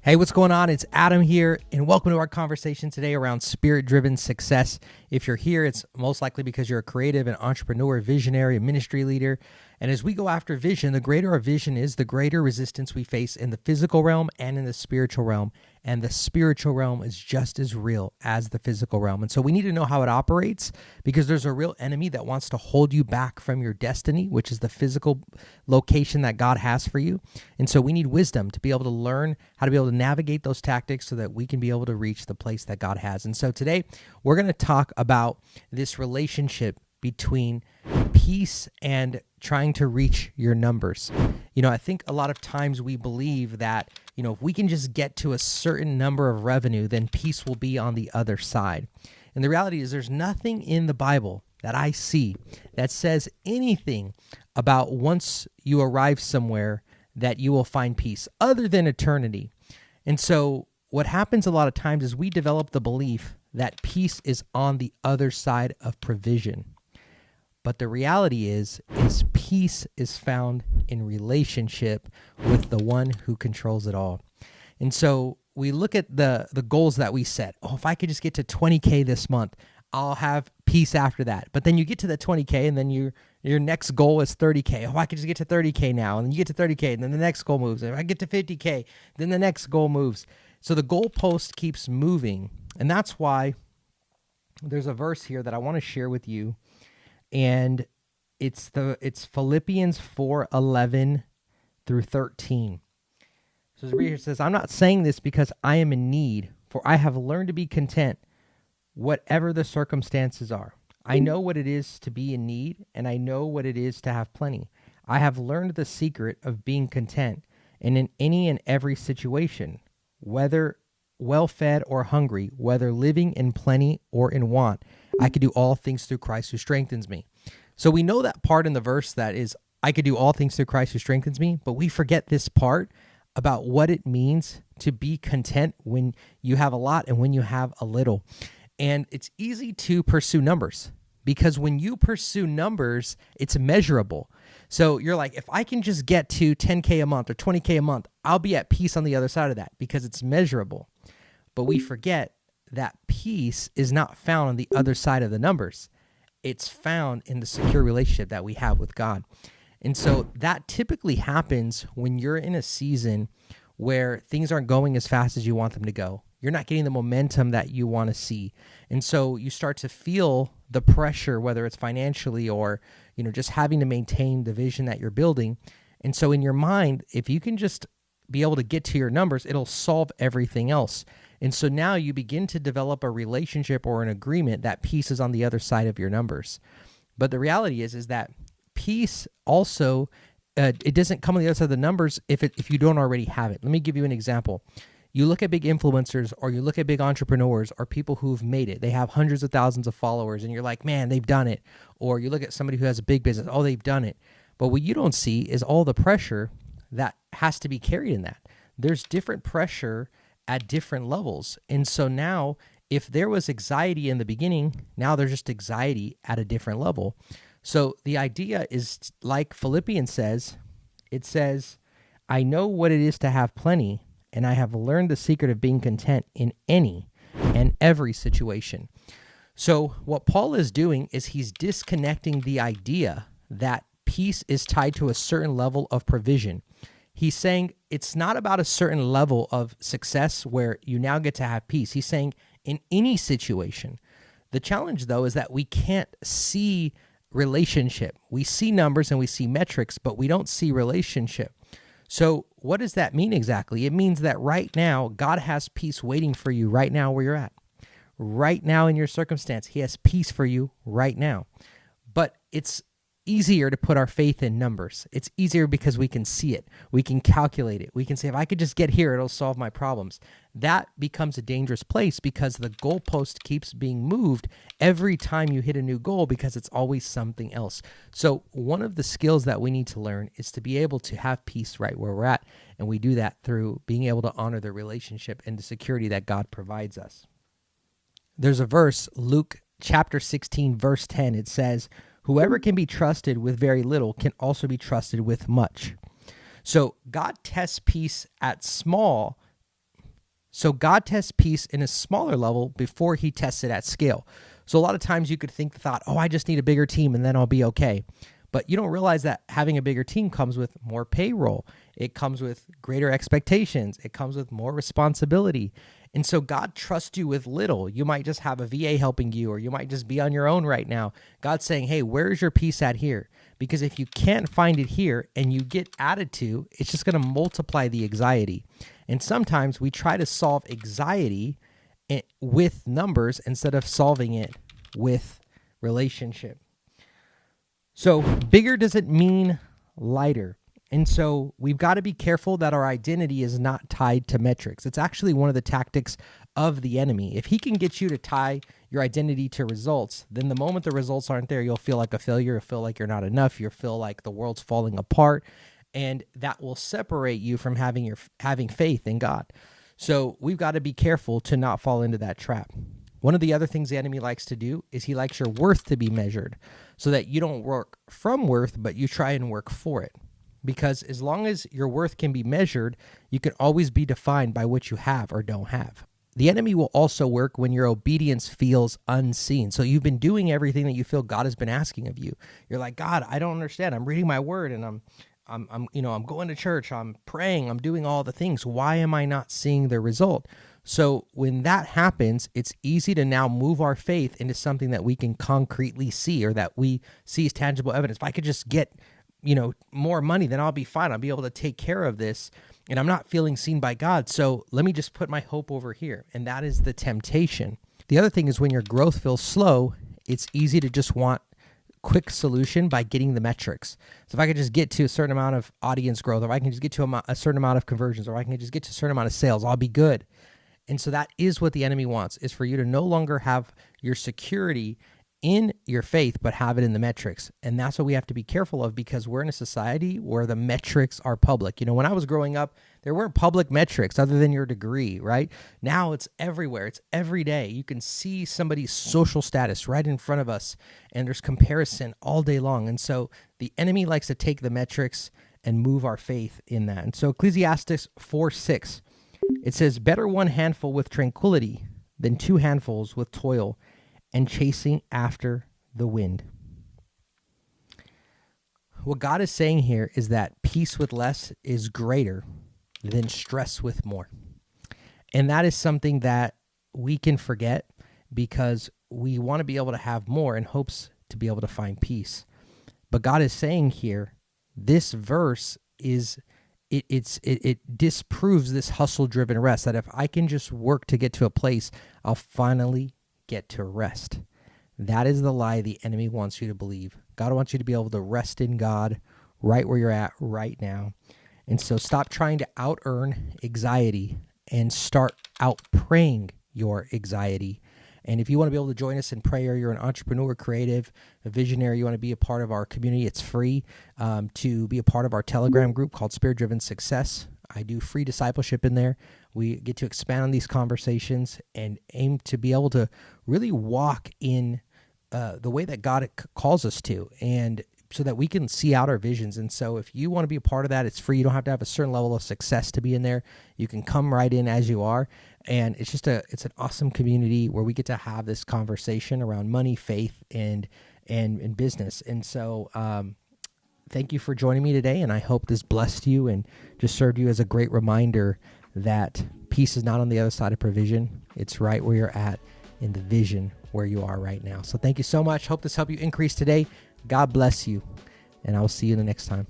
Hey, what's going on? It's Adam here, and welcome to our conversation today around spirit-driven success. If you're here, it's most likely because you're a creative, an entrepreneur, visionary, a ministry leader. And as we go after vision, the greater our vision is, the greater resistance we face in the physical realm and in the spiritual realm. And the spiritual realm is just as real as the physical realm. And so we need to know how it operates, because there's a real enemy that wants to hold you back from your destiny, which is the physical location that God has for you. And so we need wisdom to be able to learn how to be able to navigate those tactics so that we can be able to reach the place that God has. And so today we're going to talk about this relationship between peace and trying to reach your numbers. I think a lot of times we believe that, if we can just get to a certain number of revenue, then peace will be on the other side. And the reality is there's nothing in the Bible that I see that says anything about once you arrive somewhere that you will find peace other than eternity. And so what happens a lot of times is we develop the belief that peace is on the other side of provision. But the reality is peace is found in relationship with the one who controls it all. And so we look at the goals that we set. Oh, if I could just get to 20K this month, I'll have peace after that. But then you get to the 20K and then your next goal is 30K. Oh, I could just get to 30K now. And then you get to 30K and then the next goal moves. And if I get to 50K, then the next goal moves. So the goalpost keeps moving. And that's why there's a verse here that I want to share with you. And it's Philippians 4:11 through 13. So the reader says, I'm not saying this because I am in need, for I have learned to be content whatever the circumstances are. I know what it is to be in need, and I know what it is to have plenty. I have learned the secret of being content, and in any and every situation, whether well-fed or hungry, whether living in plenty or in want, I could do all things through Christ who strengthens me. So we know that part in the verse that is, I could do all things through Christ who strengthens me, but we forget this part about what it means to be content when you have a lot and when you have a little. And it's easy to pursue numbers, because when you pursue numbers, it's measurable. So you're like, if I can just get to 10K a month or 20K a month, I'll be at peace on the other side of that because it's measurable. But we forget that peace is not found on the other side of the numbers. It's found in the secure relationship that we have with God. And so that typically happens when you're in a season where things aren't going as fast as you want them to go. You're not getting the momentum that you want to see. And so you start to feel the pressure, whether it's financially or, just having to maintain the vision that you're building. And so in your mind, if you can just be able to get to your numbers, it'll solve everything else. And so now you begin to develop a relationship or an agreement that peace is on the other side of your numbers. But the reality is that peace also, it doesn't come on the other side of the numbers if you don't already have it. Let me give you an example. You look at big influencers, or you look at big entrepreneurs, or people who've made it. They have hundreds of thousands of followers, and you're like, man, they've done it. Or you look at somebody who has a big business, oh, they've done it. But what you don't see is all the pressure that has to be carried in that. There's different pressure at different levels. And so now, if there was anxiety in the beginning, now there's just anxiety at a different level. So the idea is, like Philippians says, it says, I know what it is to have plenty, and I have learned the secret of being content in any and every situation. So what Paul is doing is he's disconnecting the idea that peace is tied to a certain level of provision. He's saying it's not about a certain level of success where you now get to have peace. He's saying in any situation. The challenge, though, is that we can't see relationship. We see numbers and we see metrics, but we don't see relationship. So what does that mean exactly? It means that right now, God has peace waiting for you right now where you're at. Right now in your circumstance, he has peace for you right now. But it's easier to put our faith in numbers. It's easier because we can see it. We can calculate it. We can say, if I could just get here, it'll solve my problems. That becomes a dangerous place because the goalpost keeps being moved every time you hit a new goal because it's always something else. So one of the skills that we need to learn is to be able to have peace right where we're at. And we do that through being able to honor the relationship and the security that God provides us. There's a verse, Luke chapter 16, verse 10. It says, whoever can be trusted with very little can also be trusted with much. So God tests peace at small So God tests peace in a smaller level before he tests it at scale. So a lot of times you could think the thought, oh, I just need a bigger team and then I'll be okay. But you don't realize that having a bigger team comes with more payroll. It comes with greater expectations. It comes with more responsibility. And so God trusts you with little. You might just have a VA helping you, or you might just be on your own right now. God's saying, hey, where's your peace at here? Because if you can't find it here and you get added to, it's just going to multiply the anxiety. And sometimes we try to solve anxiety with numbers instead of solving it with relationship. So bigger doesn't mean lighter. And so we've got to be careful that our identity is not tied to metrics. It's actually one of the tactics of the enemy. If he can get you to tie your identity to results, then the moment the results aren't there, you'll feel like a failure. You'll feel like you're not enough. You'll feel like the world's falling apart. And that will separate you from having faith in God. So we've got to be careful to not fall into that trap. One of the other things the enemy likes to do is he likes your worth to be measured so that you don't work from worth, but you try and work for it. Because as long as your worth can be measured, you can always be defined by what you have or don't have. The enemy will also work when your obedience feels unseen. So you've been doing everything that you feel God has been asking of you. You're like, God, I don't understand. I'm reading my word and I'm going to church. I'm praying. I'm doing all the things. Why am I not seeing the result? So when that happens, it's easy to now move our faith into something that we can concretely see, or that we see as tangible evidence. If I could just get more money, then I'll be fine. I'll be able to take care of this, and I'm not feeling seen by God. So let me just put my hope over here. And that is the temptation. The other thing is when your growth feels slow, it's easy to just want quick solution by getting the metrics. So if I could just get to a certain amount of audience growth, or if I can just get to a certain amount of conversions, or I can just get to a certain amount of sales, I'll be good. And so that is what the enemy wants, is for you to no longer have your security in your faith, but have it in the metrics. And that's what we have to be careful of, because we're in a society where the metrics are public. When I was growing up, there weren't public metrics other than your degree, right? Now it's everywhere. It's every day. You can see somebody's social status right in front of us, and there's comparison all day long. And so the enemy likes to take the metrics and move our faith in that. And so Ecclesiastes 4:6, it says, better one handful with tranquility than two handfuls with toil and chasing after the wind. What God is saying here is that peace with less is greater than stress with more. And that is something that we can forget, because we want to be able to have more in hopes to be able to find peace. But God is saying here, this verse it disproves this hustle-driven rest, that if I can just work to get to a place, I'll finally get to rest. That is the lie the enemy wants you to believe. God wants you to be able to rest in God right where you're at right now. And so stop trying to out-earn anxiety and start out-praying your anxiety. And if you want to be able to join us in prayer, you're an entrepreneur, creative, a visionary, you want to be a part of our community, it's free to be a part of our Telegram group called Spirit Driven Success. I do free discipleship in there. We get to expand on these conversations and aim to be able to really walk in the way that God calls us to, and so that we can see out our visions. And so if you want to be a part of that, it's free. You don't have to have a certain level of success to be in there. You can come right in as you are. And it's just it's an awesome community where we get to have this conversation around money, faith, and business. And so thank you for joining me today, and I hope this blessed you and just served you as a great reminder that peace is not on the other side of provision. It's right where you're at in the vision where you are right now. So thank you so much. Hope this helped you increase today. God bless you, and I will see you the next time.